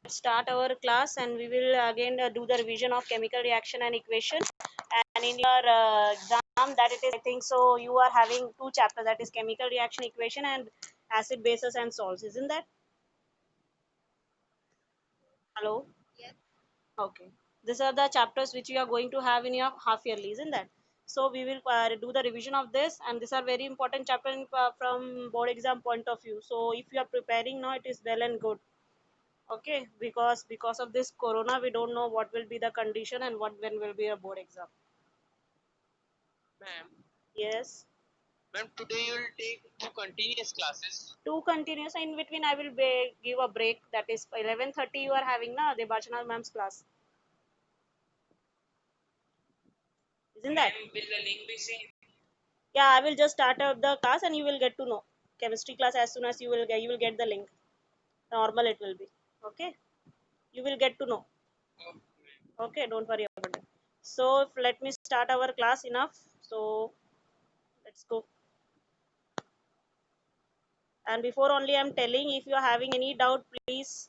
start our class, and we will again do the revision of chemical reaction and equation. And in your exam, that it is, I think so, you are having two chapters, that is chemical reaction equation and acid bases and salts, isn't that? Hello. Okay. These are the chapters which you are going to have in your half yearly, isn't that? So we will do the revision of this, and these are very important chapters from board exam point of view. So if you are preparing now, it is well and good. Okay, because of this corona, we don't know what will be the condition and what when will be a board exam. Ma'am, Yes, ma'am, today you will take two continuous classes. two continuous. In between, I will give a break. That is 11:30. You are having na the Bachana ma'am's class, isn't that? Ma'am, will the link be same? Yeah, I will just start out the class and you will get to know chemistry class as soon as you will get the link. Normal it will be. Okay, you will get to know. Okay. Okay, don't worry about it. So let me start our class enough. So let's go. And before only I'm telling, if you are having any doubt, please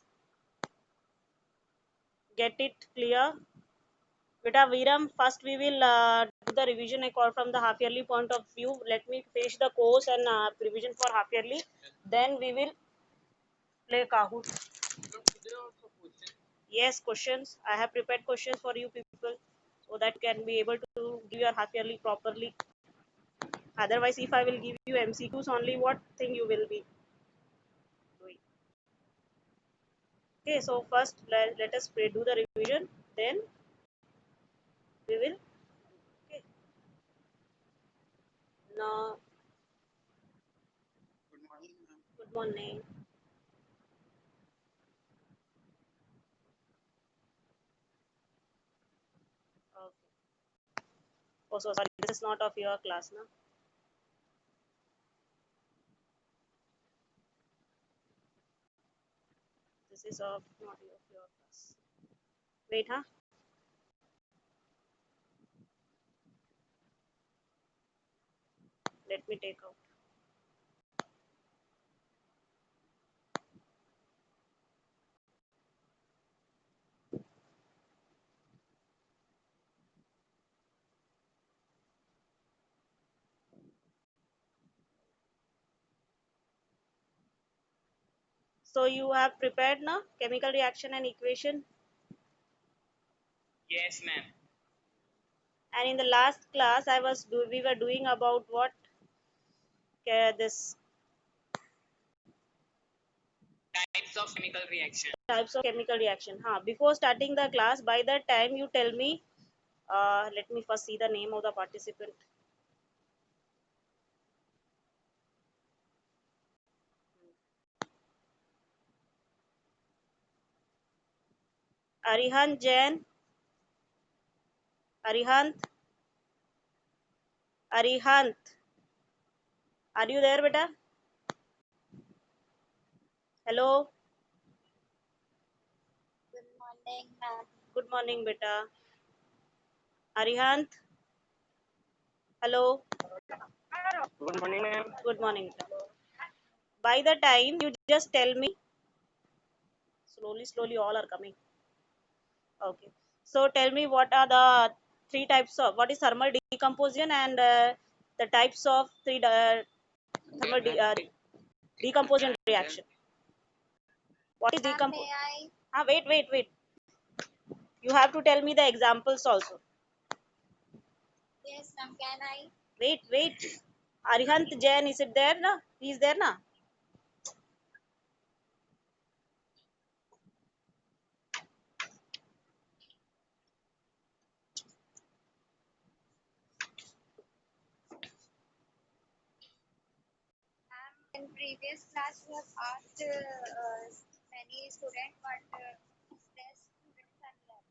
get it clear. Beta Viram, first we will do the revision I call from the half yearly point of view. Let me finish the course and revision for half yearly. Then we will play Kahoot. Ma'am, today also question. Yes, questions. I have prepared questions for you people so that you can be able to give your half yearly properly. Otherwise, if I will give you MCQs only, what thing you will be doing? Okay, so first let us do the revision. Then we will. Okay. Now, Good morning, ma'am. good morning. Okay. Oh, so sorry. This is not of your class, na? This is of not of your class. Wait, huh? Let me take out. So you have prepared now chemical reaction and equation. Yes, ma'am. And in the last class, we were doing about what this Types of chemical reaction. types of chemical reaction. Huh. Before starting the class, by that time you tell me. Let me first see the name of the participant. Arihant Jain. Arihant. Arihant. Are you there, beta? Hello. Good morning, ma'am. Good morning, beta. Arihant. Hello. Good morning, ma'am. Good morning, beta. By the time you just tell me. Slowly, slowly, all are coming. Okay. So tell me what are the three types of what is thermal decomposition and the types of thermal decomposition reaction. What is Ma'am, may decomposition? I? Ah, wait. You have to tell me the examples also. Yes, ma'am. Can I? Wait. Arihant Jain, is it there? Na? He is there, na? Ma'am, in previous class you have asked many students, but less students are left.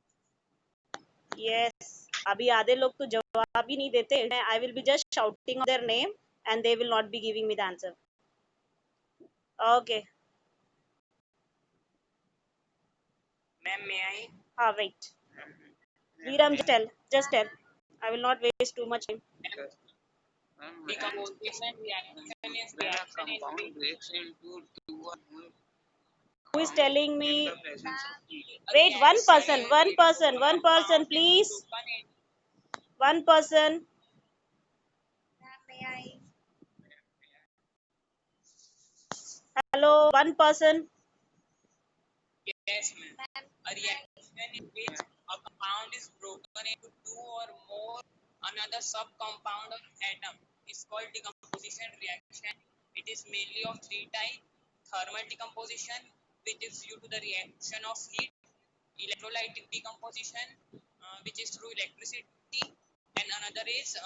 Yes. अभी आधे लोग तो जवाब ही नहीं देते. I will be just shouting their name and they will not be giving me the answer. Okay. Ma'am, may I? Wait. Ma'am, Viram, ma'am, just tell. I will not waste too much time. decomposition reaction is reaction in which breaks into two or more Who is telling me? the presence of heat. Wait, one person, please. One person. Ma'am, may I? Hello, one person. Yes, ma'am. Ma'am, A reaction in which a compound is broken into two or more another subcompound or atom is called decomposition reaction. It is mainly of three types: thermal decomposition, which is due to the reaction of heat; electrolytic decomposition, which is through electricity; and another is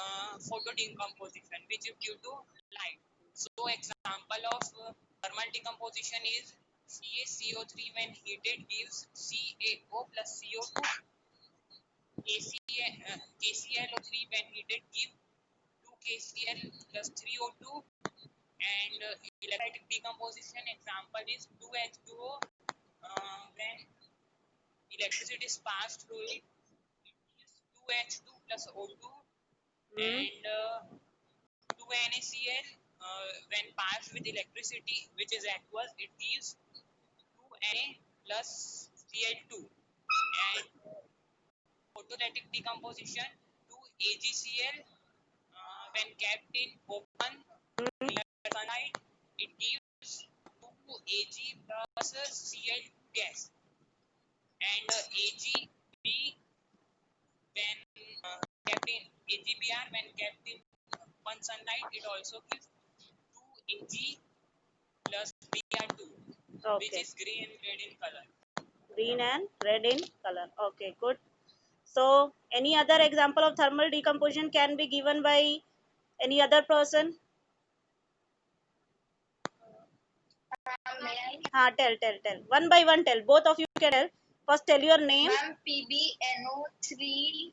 photo decomposition, which is due to light. So, example of thermal decomposition is CaCO3 when heated gives CaO plus CO2. KClO3 when heated give 2KCl plus 3O2. And electrolytic decomposition example is 2H2O. When electricity is passed through it, it gives 2H2 plus O2. And 2NaCl when passed with electricity, which is aqueous, it gives 2Na plus Cl2. And photolytic decomposition, 2AgCl when kept in open near sunlight, it gives 2Ag plus Cl2 gas. And AgB when kept in AgBr when kept in open sunlight, it also gives 2Ag plus Br2, which Okay. is green and red in color. Green and red in color. Okay, good. So, any other example of thermal decomposition can be given by any other person? ma'am, may I? Tell. One by one, tell. Both of you can tell. First, tell your name. Ma'am, PbNO3.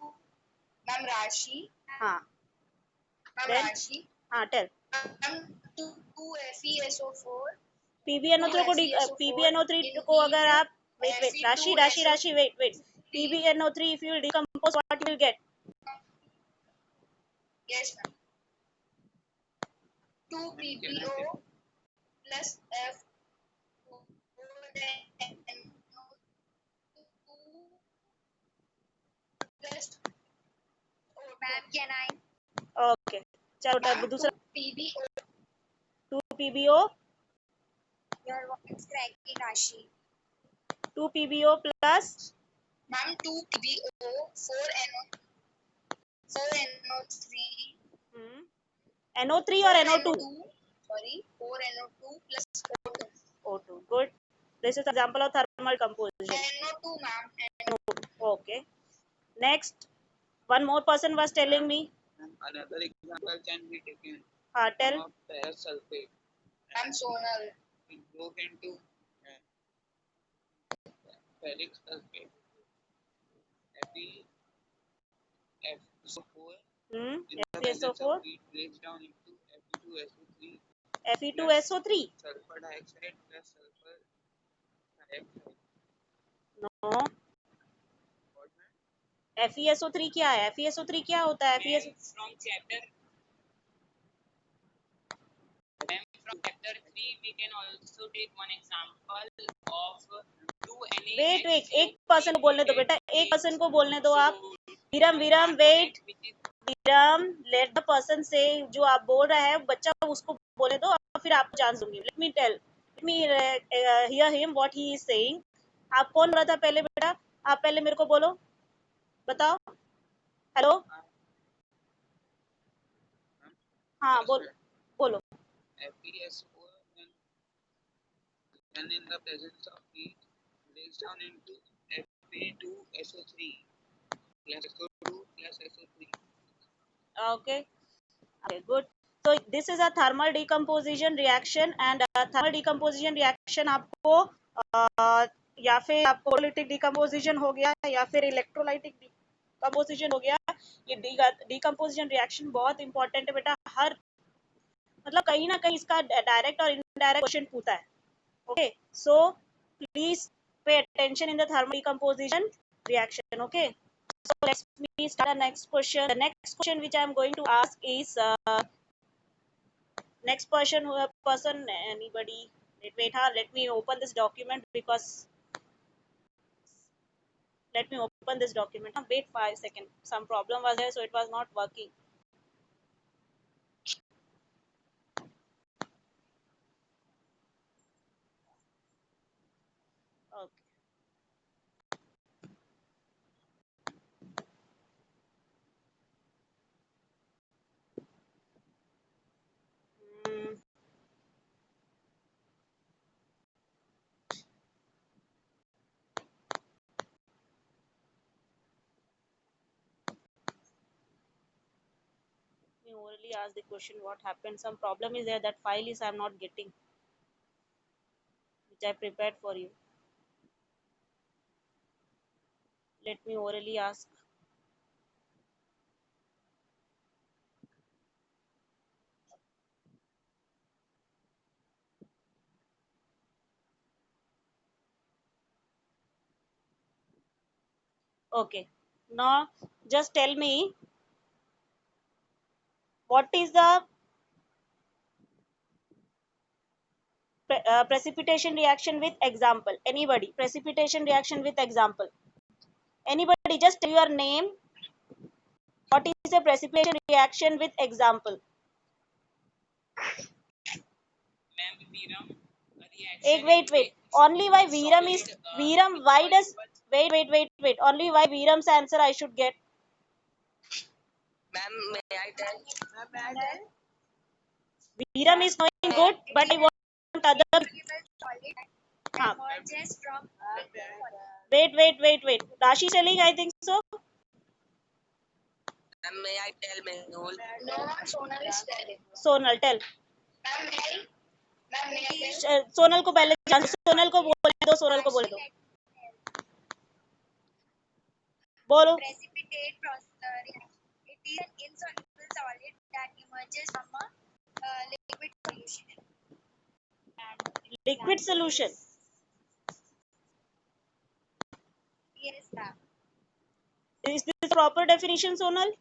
Ma'am, Rashi. हाँ. Ma'am, Then, Rashi. tell. Ma'am, 2FeSO4. PbNO3 को PbNO3 को अगर आप wait Rashi wait PbNO3 if you will decompose what you will get? Yes, ma'am. 2PbO plus F plus ma'am, can I? Okay. चलो Ma'am, दूसरा 2PbO. 2PbO Your voice is cracking, Rashi. 2PbO plus Ma'am, 2PbO 4NO3 NO3 or NO2? Sorry, 4NO2 plus O2. O2. Good. This is example of thermal composition. NO2, ma'am. Okay. Next, one more person was telling me. Another example can be taken Tell. of ferrous sulfate. Ma'am, Sonal. It broke into ferric sulfate. FeSO4 in the presence FeSO4. of heat breaks down into Fe2SO3 Fe2SO3. sulfur dioxide plus sulfur dioxide. No. What, ma'am? FeSO3 क्या है? FeSO3 क्या होता है? From chapter 3 we can also take one example of 2Na. Wait एक person को बोलने दो बेटा, एक पर्सन को बोलने दो आप. Viram wait. Viram let the person say. जो आप बोल रहे हैं बच्चा उसको बोलने दो और फिर आपको चांस दूंगी. Let me hear him what he is saying. आप कौन बोल रहा था पहले बेटा? आप पहले मेरे को बोलो, बताओ. हेलो. हाँ बोलो. FeSO4 when in the presence of heat breaks down into Fe2SO3 plus SO2 plus SO3. Okay, good. So this is a thermal decomposition reaction and thermal decomposition reaction आपको या फिर आपको photolytic decomposition हो गया या फिर electrolytic decomposition हो गया. ये decomposition reaction बहुत important है बेटा. हर मतलब कहीं ना कहीं इसका डायरेक्ट और इनडायरेक्ट क्वेश्चन पूछता है. Okay, so please pay attention in the thermal decomposition reaction. Okay, so let's me start the next question. The next question which I am going to ask is next person anybody. let me open this document because let me open this document. Wait 5 seconds. Some problem was there, so it was not working. Okay. Mm, we orally ask the question what happened. Some problem is there, that file is I'm not getting, which I prepared for you. Let me orally ask. Okay. Now just tell me what is the precipitation reaction with example. Anybody? Precipitation reaction with example. Anybody? Just tell your name. What is a precipitation reaction with example? Ma'am, Viram, a Ek, reaction wait, in wait. which Only why Viram is solid Viram? Why does wait? Only why Viram's answer I should get? Ma'am, may I tell? Viram is going good, but I want other. Insoluble solid हाँ. emerges from Wait. Rashi telling, I think so. Ma'am, may I tell Mehul? No, Sonal is telling. Sonal, tell. Ma'am, may I Sonal को पहले सोनल को बोले दो, सोनल को बोले दो. बोलो. precipitate reaction. It is an insoluble solid that emerges from a liquid solution. Liquid solution. Yes, ma'am. Is this proper definition, Sonal?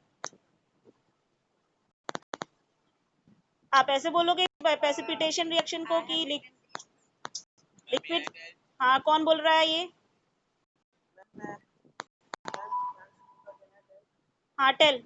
आप ऐसे बोलोगे प्रेसिपिटेशन रिएक्शन को कि लिक्विड. हाँ, कौन बोल रहा है ये? हाँ, टेल.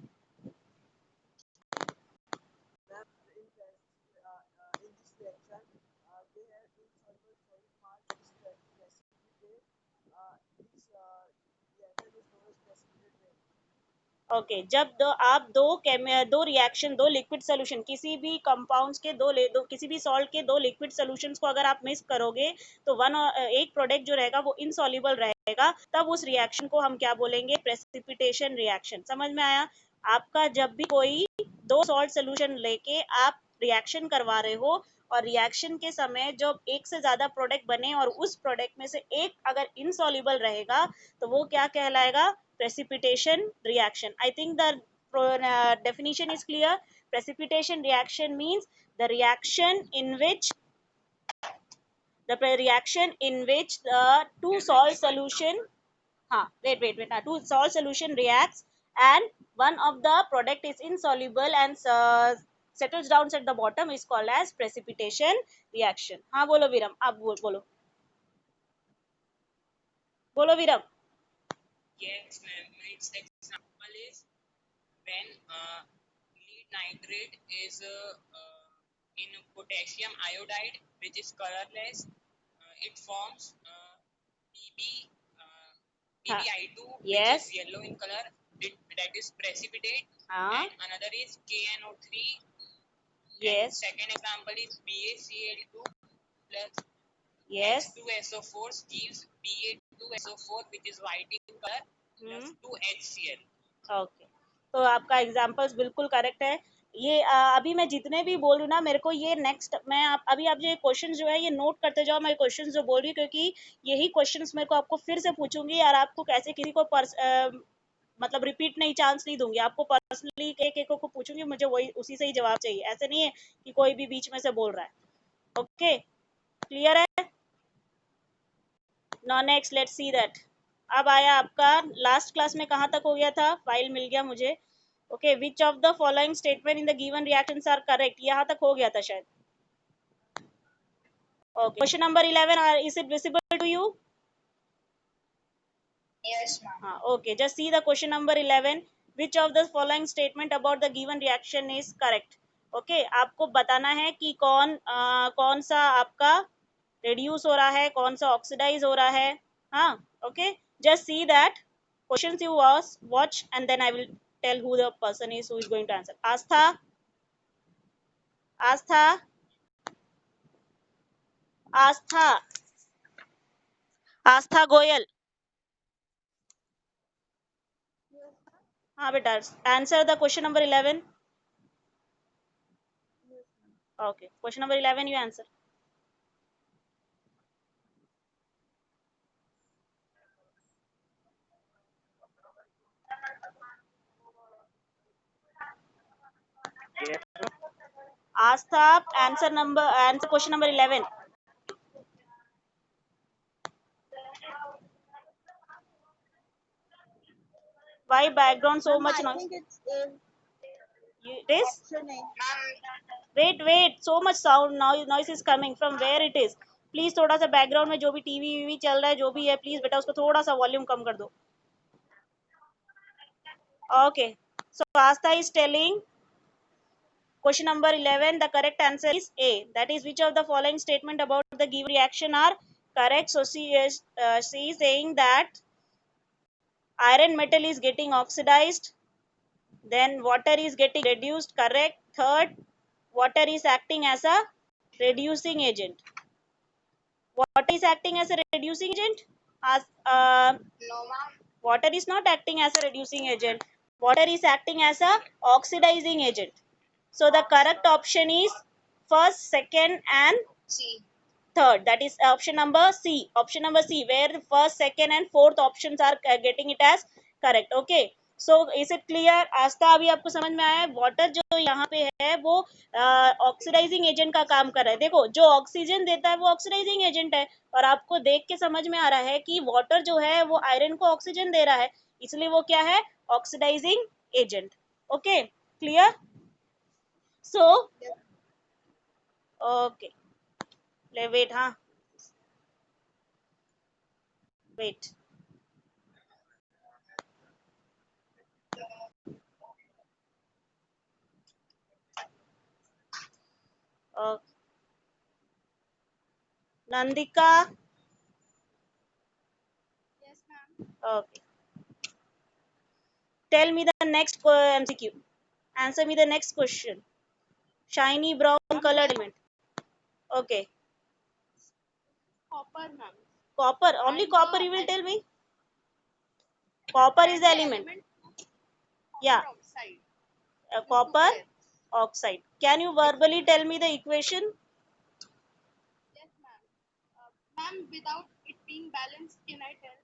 ओके जब आप दो रिएक्शन, दो लिक्विड सोल्यूशन, किसी भी कंपाउंड्स के दो किसी भी सॉल्ट के दो लिक्विड सोल्यूशंस को अगर आप मिक्स करोगे तो एक प्रोडक्ट जो रहेगा वो इनसॉल्युबल रहेगा, तब उस रिएक्शन को हम क्या बोलेंगे? Precipitation reaction. समझ में आया? आपका जब भी कोई दो सॉल्ट सोल्यूशन लेके आप रिएक्शन करवा रहे हो और रिएक्शन के समय जब एक से ज्यादा प्रोडक्ट बने और उस प्रोडक्ट में से एक अगर इनसॉल्युबल रहेगा तो वो क्या कहलाएगा? Precipitation reaction. I think the definition is clear. Precipitation reaction means the reaction in which the two salt solution two salt solution reacts and one of the product is insoluble and settles down at the bottom is called as precipitation reaction. हाँ बोलो विरम, आप बोलो विरम. Yes, ma'am. Its example is when lead nitrate is in potassium iodide, which is colorless. It forms PB, PbI2, which Yes. is yellow in color. That is precipitate. हाँ. And another is KNO3. Yes. And second example is BaCl2 plus Yes. H2SO4 gives Ba2SO4, which is white in color, plus 2HCl. Okay, तो आपका examples बिल्कुल correct है. ये अभी मैं जितने भी बोल रही हूँ ना, मेरे को ये नेक्स्ट मैं अभी आप ये क्वेश्चन जो है ये नोट करते जाओ. मैं क्वेश्चन जो बोल रही हूँ क्योंकि यही क्वेश्चंस मेरे को आपको फिर से पूछूंगी और आपको कैसे किसी को मतलब रिपीट नहीं, चांस नहीं दूंगी. आपको पर्सनली एक एक को पूछूंगी, मुझे वही उसी से ही जवाब चाहिए. ऐसे नहीं है कि कोई भी बीच में से बोल रहा है. ओके, क्लियर है? Now next let's see that. अब आया आपका लास्ट क्लास में कहाँ तक हो गया था? फाइल मिल गया मुझे. Okay, which of the following statement in the given reactions are correct, यहाँ तक हो गया था शायद. Okay. Question number 11, is it visible to you? Yes, ma'am. Okay, just see the question number 11. Which of the following statement about the given reaction is correct? Okay, आपको बताना है कि कौन सा आपका reduce हो रहा है, कौन सा oxidize हो रहा है. हाँ, okay. Just see that questions you watch, and then I will tell who the person is who is going to answer. Astha, Astha, Astha Goyal. हाँ बेटा, answer the question number 11. Okay, question number 11 you answer. Astha, answer question number 11. Why background so much I noise? think it's It is? option A. Wait, so much sound noise is coming from where it is. Please थोड़ा सा background में जो भी TV वीवी चल रहा है जो भी है प्लीज बेटा उसको थोड़ा सा वॉल्यूम कम कर दो. Okay, so Aastha is telling question number 11, the correct answer is A. That is, which of the following statement about the given reaction are correct? So she is saying that iron metal is getting oxidized, then water is getting reduced. Correct. Third, water is acting as a reducing agent. Water is acting as a reducing agent. As No, ma'am. water is not acting as a reducing agent. Water is acting as a oxidizing agent. So the correct option is first, second, and C. third. That is option number C. Option number C, where the first, second, and fourth options are getting it as correct. Okay. So is it clear? Aastha, अभी आपको समझ में आया है water जो यहाँ पे है वो ऑक्सीडाइजिंग एजेंट का काम कर रहा है. देखो, जो ऑक्सीजन देता है वो ऑक्सीडाइजिंग एजेंट है, और आपको देख के समझ में आ रहा है कि वाटर जो है वो आयरन को ऑक्सीजन दे रहा है, इसलिए वो क्या है? Oxidizing agent. Okay, clear? So okay, wait, हाँ, wait. Nandika, Yes, ma'am. okay. Tell me the next MCQ. Answer me the next question. Shiny brown colored element. Okay. Copper, ma'am. Copper. Only And copper you will tell me? Copper is the element. Yeah. Oxide. Copper oxide. Can you verbally tell me the equation? Yes, ma'am. Ma'am, without it being balanced, can I tell?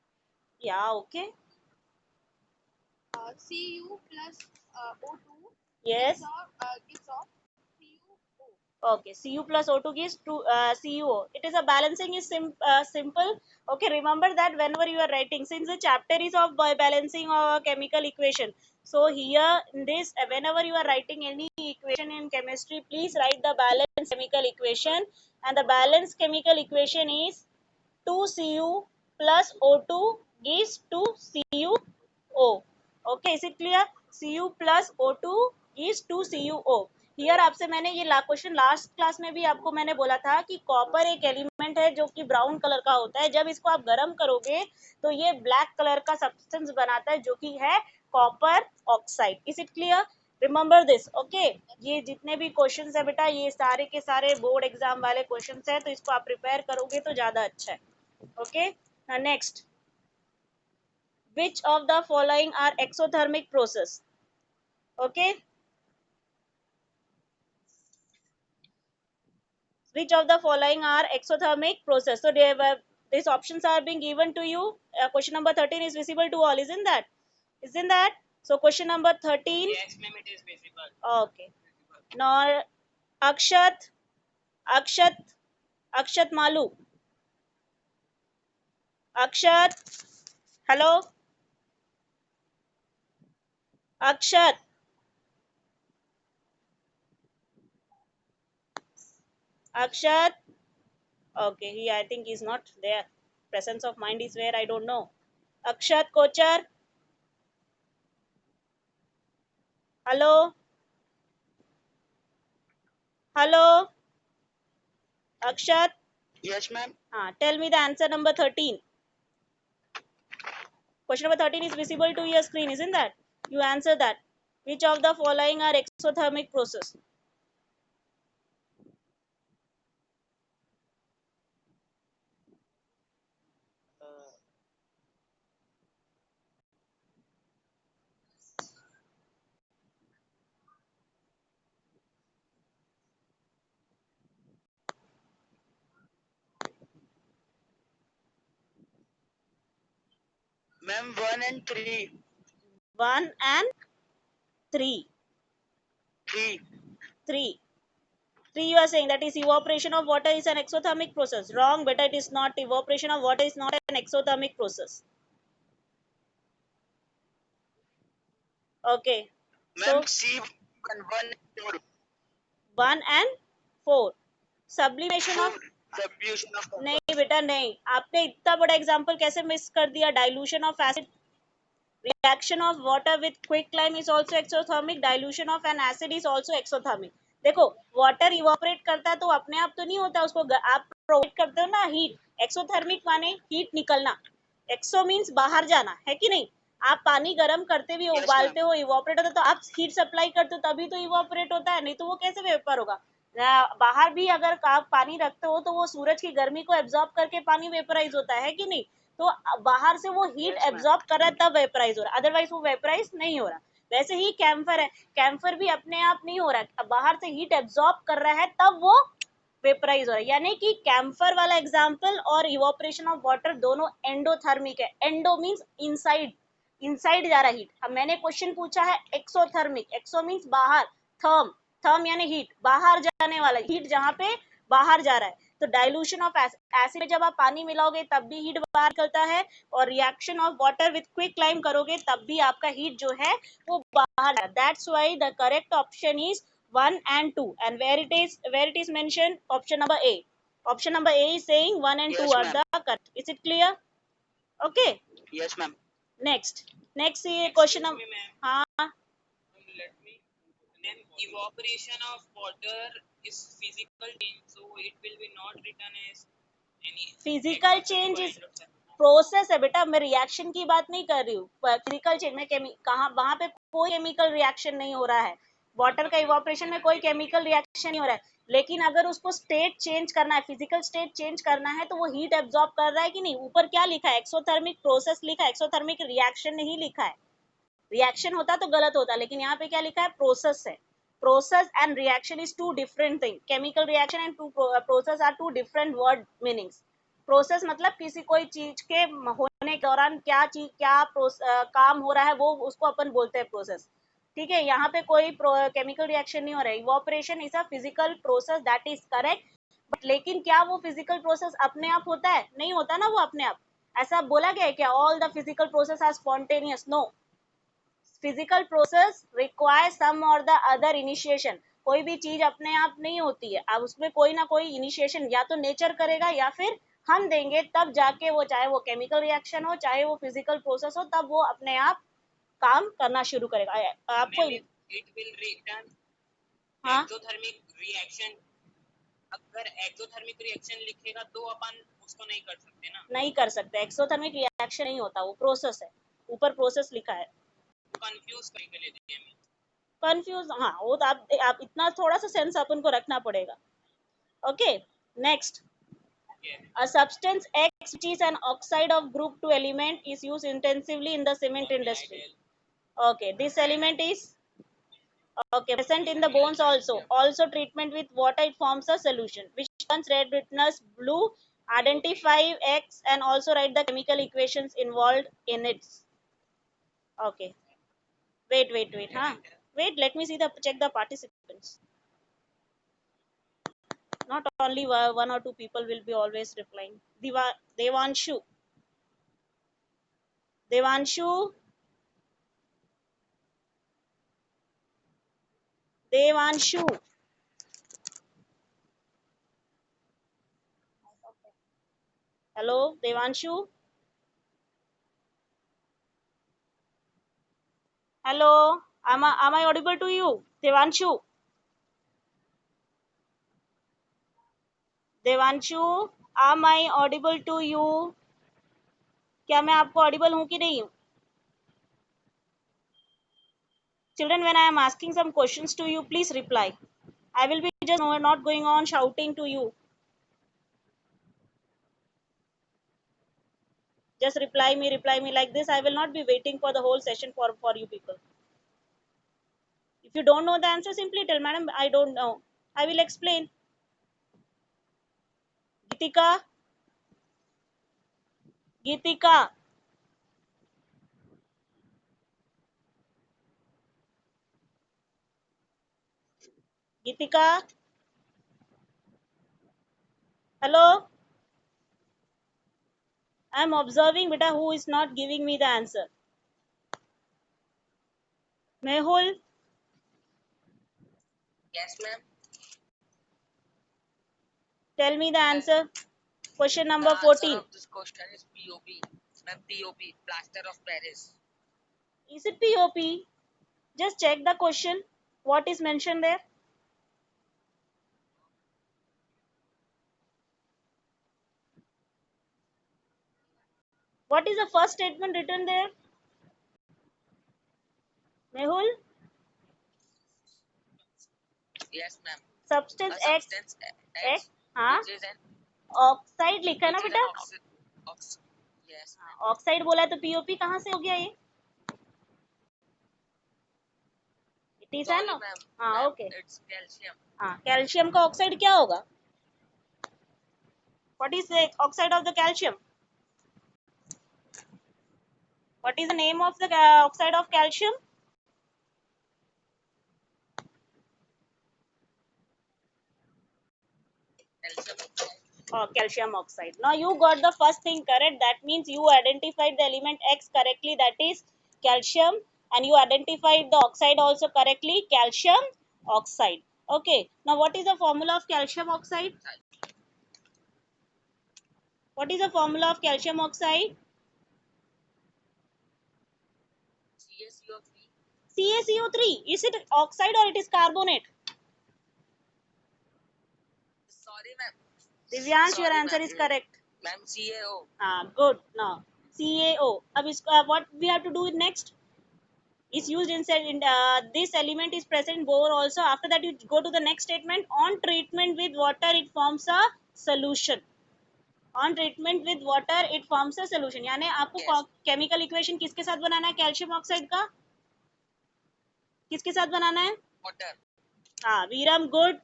Yeah, okay. Cu plus O2 Yes. gives off CuO. Okay, Cu plus O2 gives to CuO. It is a balancing is simple. Okay, remember that whenever you are writing, since the chapter is of balancing or chemical equation. So here in this, whenever you are writing any equation in chemistry, please write the balanced chemical equation. And the balanced chemical equation is 2Cu plus O2 gives 2CuO. Okay, is it clear? Cu plus O2 is 2CuO. Here आपसे मैंने ये question last class में भी आपको मैंने बोला था कि कॉपर एक एलिमेंट है जो कि ब्राउन कलर का होता है. जब इसको आप गर्म करोगे तो ये ब्लैक कलर का सब्सटेंस बनाता है जो कि है copper oxide. Is it clear? Remember this. Okay, ये जितने भी क्वेश्चंस है बेटा ये सारे के सारे बोर्ड एग्जाम वाले क्वेश्चंस है, तो इसको आप प्रिपेयर करोगे तो ज्यादा अच्छा है. Okay, now next, which of the following are exothermic process? Okay, which of the following are exothermic process? So these options are being given to you. Question number 13 is visible to all, isn't that? Isn't that? So question number 13. Yes, ma'am, it is visible. Okay. Now Akshat, Akshat, Akshat Malu. Akshat, hello. Akshat, Akshat. Okay, he I think he's not there. Presence of mind is where I don't know. Akshat Kochar, hello, hello, Akshat. Yes, ma'am. Tell me the answer number 13. Question number 13 is visible to your screen, isn't that? You answer that. Which of the following are exothermic process? Ma'am, 1 and 3. 1 and 3. 3. 3. 3 you are saying that is evaporation of water is an exothermic process. Wrong, but it is not. Evaporation of water is not an exothermic process. Okay. Ma'am, So C 1 and 4. 1 and 4. Sublimation 4. of Substitution of नहीं compounds. बेटा नहीं आपने इतना बड़ा example कैसे miss कर दिया dilution of acid reaction of water with quicklime is also exothermic dilution of an acid is also exothermic देखो वाटर इवापोरेट करता है तो अपने आप तो नहीं होता उसको आप प्रोवाइड करते हो ना हीट एक्सोथर्मिक माने हीट निकलना एक्सो मीन्स बाहर जाना है कि नहीं आप पानी गर्म करते हुए Yes, ma'am. उबालते हो इवापोरेट होता है तो आप हीट सप्लाई करते हो तभी तो इवापोरेट होता है नहीं तो वो कैसे वेपर होगा बाहर भी अगर आप पानी रखते हो तो वो सूरज की गर्मी को एब्जॉर्ब करके पानी वेपराइज होता है कि नहीं तो बाहर से वो हीट Yes, ma'am. एब्जॉर्ब कर रहा है तब वेपराइज हो रहा है अदरवाइज वो वेपराइज नहीं हो रहा वैसे ही कैम्फर है कैम्फर भी अपने आप नहीं हो रहा बाहर से हीट एब्जॉर्ब कर रहा है तब वो वेपराइज हो रहा है यानी कि कैम्फर वाला एग्जाम्पल और इवोपरेशन ऑफ वाटर दोनों एंडोथर्मिक है एंडो मीन्स इनसाइड इनसाइड जा रहा है हीट अब मैंने क्वेश्चन पूछा है एक्सोथर्मिक एक्सो मीन्स बाहर थर्म थर्म यानी हीट बाहर जाने वाला हीट जहां पे बाहर जा रहा है तो डाइल्यूशन ऑफ एसिड में जब आप पानी मिलाओगे तब भी हीट बाहर निकलता है और reaction of water with quick lime करोगे तब भी आपका हीट जो है वो बाहर है that's why the correct option is 1 and 2 and where it is mentioned option number A is saying 1 and 2 Yes, are ma'am. the correct is it clear okay Yes, ma'am. next ये Excuse question me, number ma'am. हाँ Let me. Then evaporation of water is physical change, so it will be not written as any physical exothermic change or is endothermic. Process है बेटा मैं reaction की बात नहीं कर रही हूँ फिजिकल चेंज में कहा वहां पे कोई केमिकल रिएक्शन नहीं हो रहा है वाटर का इवापोरेशन में कोई केमिकल रिएक्शन नहीं हो रहा है लेकिन अगर उसको स्टेट चेंज करना है फिजिकल स्टेट चेंज करना है तो वो हीट एब्जॉर्ब कर रहा है कि नहीं ऊपर क्या लिखा है एक्सोथर्मिक प्रोसेस लिखा है एक्सोथर्मिक रिएक्शन नहीं लिखा है रिएक्शन होता तो गलत होता लेकिन यहाँ पे क्या लिखा है प्रोसेस है process and reaction is two different thing chemical reaction and two process are two different word meanings process मतलब किसी कोई चीज के होने के दौरान क्या चीज क्या काम हो रहा है वो उसको अपन बोलते हैं प्रोसेस ठीक है यहाँ पे कोई केमिकल रिएक्शन नहीं हो रहा है evaporation is a physical process that is correct but लेकिन क्या वो फिजिकल प्रोसेस अपने आप होता है नहीं होता ना वो अपने आप ऐसा बोला गया है क्या all the physical process are spontaneous no physical process require some और द अदर इनिशिएशन कोई भी चीज अपने आप नहीं होती है अब उसमें कोई ना कोई इनिशिएशन या तो नेचर करेगा या फिर हम देंगे तब जाके वो चाहे वो केमिकल रिएक्शन हो चाहे वो फिजिकल प्रोसेस हो तब वो अपने आप काम करना शुरू करेगा आपको Ma'am, it will return हाँ exothermic reaction. अगर exothermic reaction लिखेगा तो अपन उसको नहीं कर सकते ना. नहीं कर सकते एक्सोथर्मिक रिएक्शन नहीं होता वो प्रोसेस है ऊपर प्रोसेस लिखा है कंफ्यूज करने के लिए दिए मैं. कंफ्यूज हाँ वो तो आप इतना थोड़ा सा सेंस अपन को रखना पड़ेगा okay next Yeah. A substance X, which is an oxide of group 2 element, is used intensively in the cement industry. Okay, this element is okay present in the bones also. Also, treatment with water it forms a solution, which turns red witness blue. Identify X and also write the chemical equations involved in it. Okay, wait, huh? Wait, let me see the check the participants. Not only one or two people will be always replying. Devanshu. Devanshu, Devanshu. Hello, Devanshu. Hello, am I audible to you, Devanshu? Devanshu, am I audible to you? क्या मैं आपको Audible हूँ कि नहीं हूँ? Children, when I am asking some questions to you, please reply. I will be just not going on shouting to you. Just reply me like this. I will not be waiting for the whole session for you people. If you don't know the answer, simply tell, madam, I don't know. I will explain. Gitika, Gitika, Gitika. Hello, I am observing beta who is not giving me the answer. Mehul, Yes, ma'am. tell me the answer. Question The number answer 14. of this question is POP. Ma'am, POP, plaster of Paris. Is it POP? Just check the question. What is mentioned there? What is the first statement written there? Mehul? Yes, ma'am. Substance A X, substance X, X, हाँ, which is an oxide लिखा है ना which is बेटा? an yes, ma'am. Oxide बोला है तो POP कहाँ से हो गया ये? It is Sorry, an, ma'am. हाँ Ma'am, ओके, it's calcium. हाँ कैल्शियम का ऑक्साइड क्या होगा? What is the oxide of the calcium? What is the name of the oxide of calcium? Calcium oxide. Oh, calcium oxide. Now you got the first thing correct. That means you identified the element X correctly, that is calcium, and you identified the oxide also correctly, calcium oxide. Okay. Now what is the formula of calcium oxide? What is the formula of calcium oxide? CaCO3. CaCO3. Is it oxide or it is carbonate? Sorry, ma'am. Divyansh, your Sorry, answer ma'am. is correct. Ma'am, CaO. Good. Now CaO. अब इसको what we have to do next? Is used in this element is present in bore also. After that you go to the next statement. On treatment with water it forms a solution. On treatment with water it forms a solution. यानी आपको Yes. Chemical equation किसके साथ बनाना है? Calcium oxide का किसके साथ बनाना है? Water. हाँ Viram, good.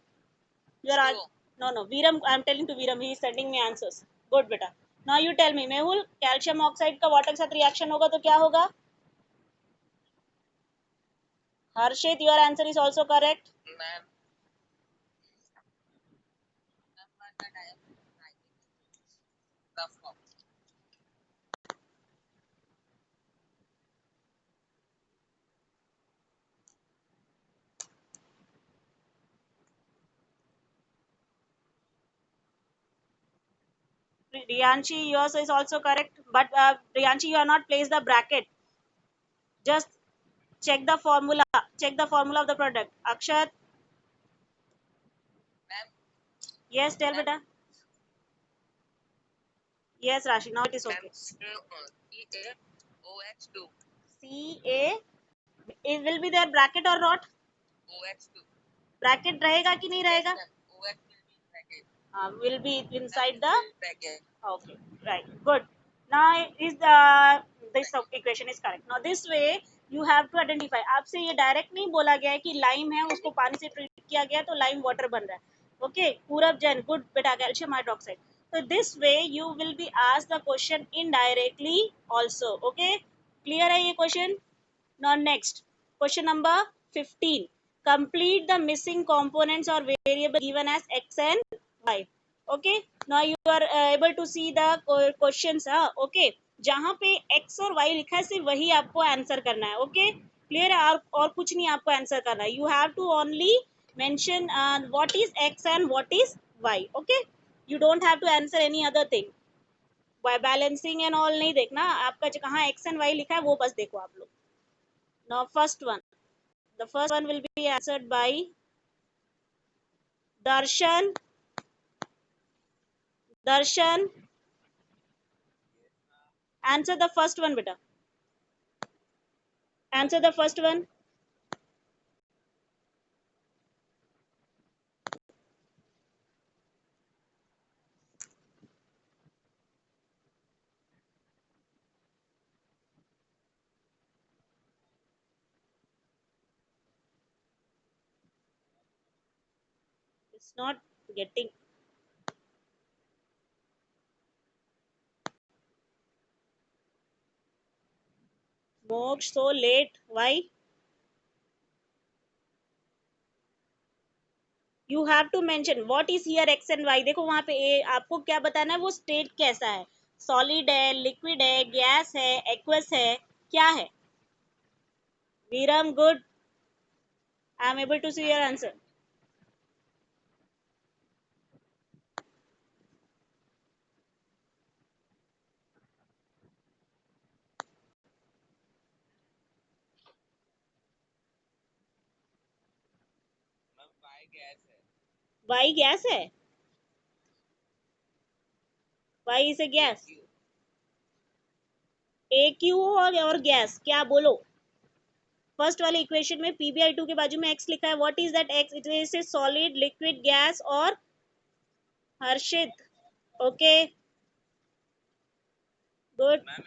You are Slow. no Viram, I am telling to Viram, he is sending me answers. Good beta. Now you tell me Mehul, calcium oxide का water के साथ रिएक्शन होगा तो क्या होगा? हर्षित, your answer is also correct. Ma'am. Ma'am, that I am writing rough form. Riyanshi, yours is also correct, but Riyanshi, you are not placed the bracket. Just check the formula. Check the formula of the product. Akshat, Ma'am, yes, tell ma'am, beta. Yes, Rashi, now it is ma'am, okay. CaOH2. CA, it will be there bracket or not? OH2. Bracket रहेगा कि नहीं Yes, रहेगा? ma'am. OH will be bracket. Will be inside Ma'am, the. bracket. Okay, right, good. Now is the this equation is correct. Now this way you have to identify. आपसे ये direct नहीं बोला गया है कि लाइम है उसको पानी से ट्रीट किया गया तो लाइम वाटर बन रहा है. Okay, पूरब जैन, गुड बेटा, calcium hydroxide. So this way you will be asked the question indirectly also. Okay, clear है ये question? Now next, question number 15. Complete the missing components or variable given as x and y. Okay. Now you are able to see the questions. Okay. जहाँ पे x और y लिखा है सिर्फ वही आपको आंसर करना है. ओके, क्लियर है? और कुछ नहीं आपको आंसर करना है. You have to only mention what is x and what is y. Okay, you don't have to answer any other thing. Balancing and all नहीं देखना, आपका कहाँ एक्स एंड वाई लिखा है वो बस देखो आप लोग. Now first one, the first one will be answered bye Darshan. Darshan, answer the first one beta. Answer the first one. It's not getting. Moksha, so late. Why? You have to mention what is here x and y. देखो वहां पे ए, आपको क्या बताना है, वो state कैसा है, सॉलिड है, लिक्विड है, गैस है, एक्वस है, क्या है. Viram, good. I am able to see your answer. Y gas है. y गैस है. y is a gas. A Q और गैस, क्या बोलो. फर्स्ट वाले इक्वेशन में PbI2 के बाजू में x लिखा है. What is that x? It is a solid, liquid, gas और Harshit. Okay, good. Ma'am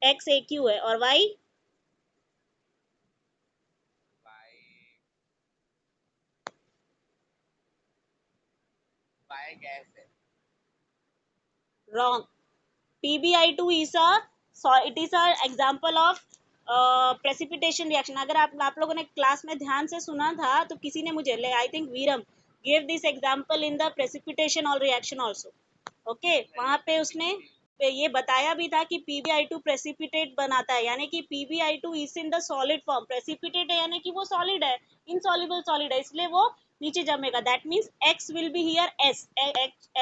x A Q है और y Y गैस है. wrong. PbI2 is a, so it is a example of precipitation reaction. अगर आप लोगों ने class में ध्यान से सुना था तो किसी ने मुझे, I think Viram gave this example in the precipitation or reaction also. Okay, वहां पे उसने ये बताया भी था कि PbI2 प्रेसिपिटेट बनाता है, यानी कि PbI2 is in the solid form. Precipitate है यानी कि वो सॉलिड है, इनसॉल्युबल सॉलिड है, इसलिए वो नीचे जमेगा. That means x will be here s.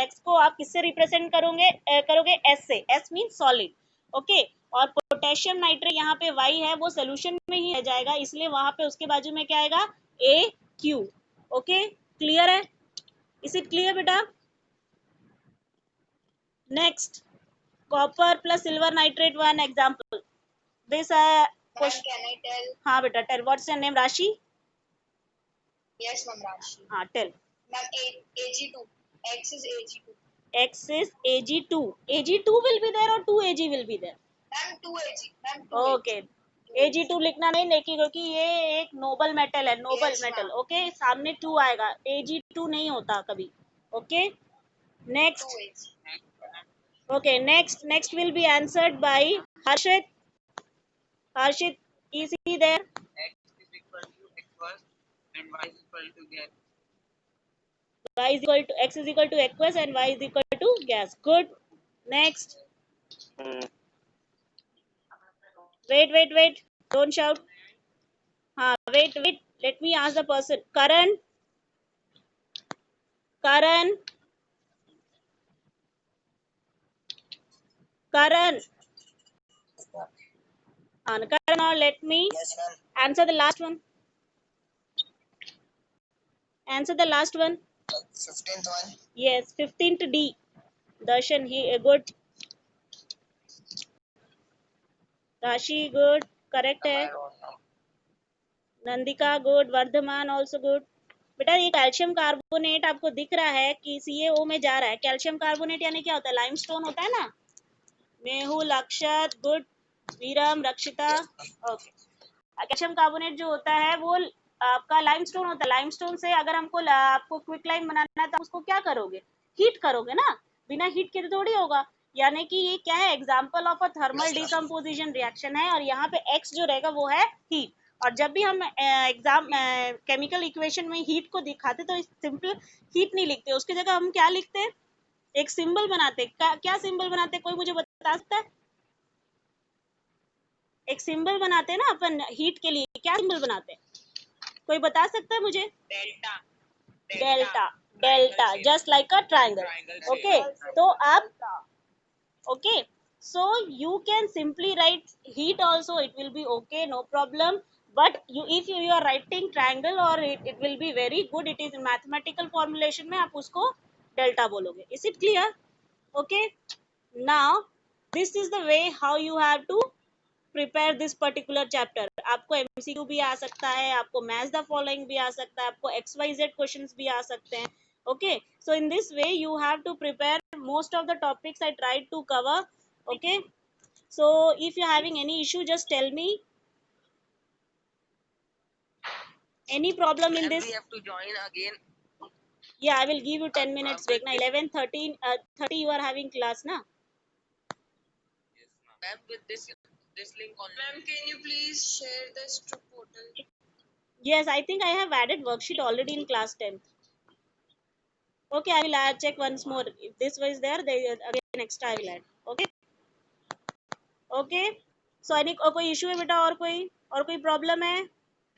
x को आप किससे रिप्रेजेंट करोगे s से. s means solid. ओके, और पोटेशियम नाइट्रेट यहाँ पे y है, वो सोल्यूशन में ही रह जाएगा, इसलिए वहां पे उसके बाजू में क्या आएगा, AQ. ओके, क्लियर है. इज इट क्लियर बेटा. Next, copper plus silver nitrate, one example. This Ma'am, can I tell? हाँ बेटा, टेल. What's your name? राशि. Yes, ma'am, Rashi. हाँ, tell. Ma'am, AG2. X is AG2. x is AG2. AG2 will be there or 2AG will be there? Ma'am, 2AG. Ma'am, 2AG. Okay, AG2 लिखना नहीं, लेकिन क्योंकि ये एक noble metal है, noble Yes, metal. ma'am. Okay, सामने 2 आएगा, AG2 नहीं होता कभी. Okay, next. 2AG. Okay, next will be answered by Harshit. Harshit, is he there? X is equal to aqueous and Y is equal to gas. Y is equal to, x is equal to aqueous and y is equal to gas. Good. Next. Wait. Don't shout. Wait. Let me ask the person. Karan. Karan. Karan, now let me Yes, ma'am. answer the last one. Answer the last one. 15th one. Yes, 15th D. Darshan, he good. Rashi, good. Correct है. Nandika, good. Vardhman also good. बेटा ये calcium carbonate आपको दिख रहा है कि CaO में जा रहा है. कैल्शियम कार्बोनेट यानी क्या होता है, लाइमस्टोन होता है ना. मेहुल, अक्षत, गुड. वीरम, रक्षिता, ओके. कैल्शियम कार्बोनेट जो होता है वो आपका लाइमस्टोन होता है. लाइमस्टोन से अगर आपको क्विक लाइम बनाना है तो उसको क्या करोगे, हीट करोगे ना. बिना हीट के थोड़ी होगा. यानी कि ये क्या है, example of a thermal decomposition reaction है, और यहाँ पे x जो रहेगा वो है हीट. और जब भी हम केमिकल इक्वेशन में हीट को दिखाते तो सिंपल हीट नहीं लिखते, उसकी जगह हम क्या लिखते हैं, एक सिंबल बनाते. क्या सिंबल बनाते, कोई मुझे बता सकता है. एक सिंबल बनाते हैं ना अपन हीट के लिए, क्या सिंबल बनाते हैं, कोई बता सकता है मुझे. Delta. Delta. Delta, just like a triangle. Okay, तो आप, okay, so you can simply write heat also, it will be okay, no problem. But you, if you are writing triangle or it will be very good, it is in mathematical formulation में आप उसको delta बोलोगे. Is it clear? Okay, now this is the way how you have to prepare this particular chapter. आपको MCQ भी आ सकता है, आपको match the following भी आ सकता है, आपको XYZ questions भी आ सकते हैं. Okay, so in this way you have to prepare most of the topics I tried to cover. Okay, so if you're having any issue, just tell me. Any problem in this? We have to join again. Yeah, I will give you 10 minutes break. Now 11:13, 30 you are having class, na? Ma'am, with this link on. Ma'am, can you please share the Stroke portal? Yes, I think I have added worksheet already in class 10. Okay, I will check once more. If this was there, they again extra I will add. Okay. Okay. So any कोई issue है बेटा, और कोई problem है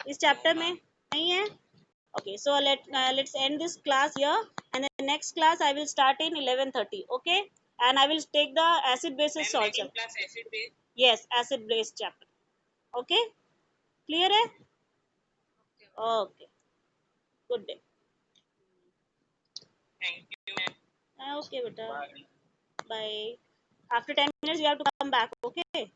इस chapter में? नहीं है? Okay, so let's end this class here, and the next class I will start in 11:30. Okay, and I will take the acid bases also. Class acid base. Yes, acid base chapter. Okay, clear है? Okay, good day. Thank you, ma'am. Okay, beta. Bye. After 10 minutes, you have to come back. Okay.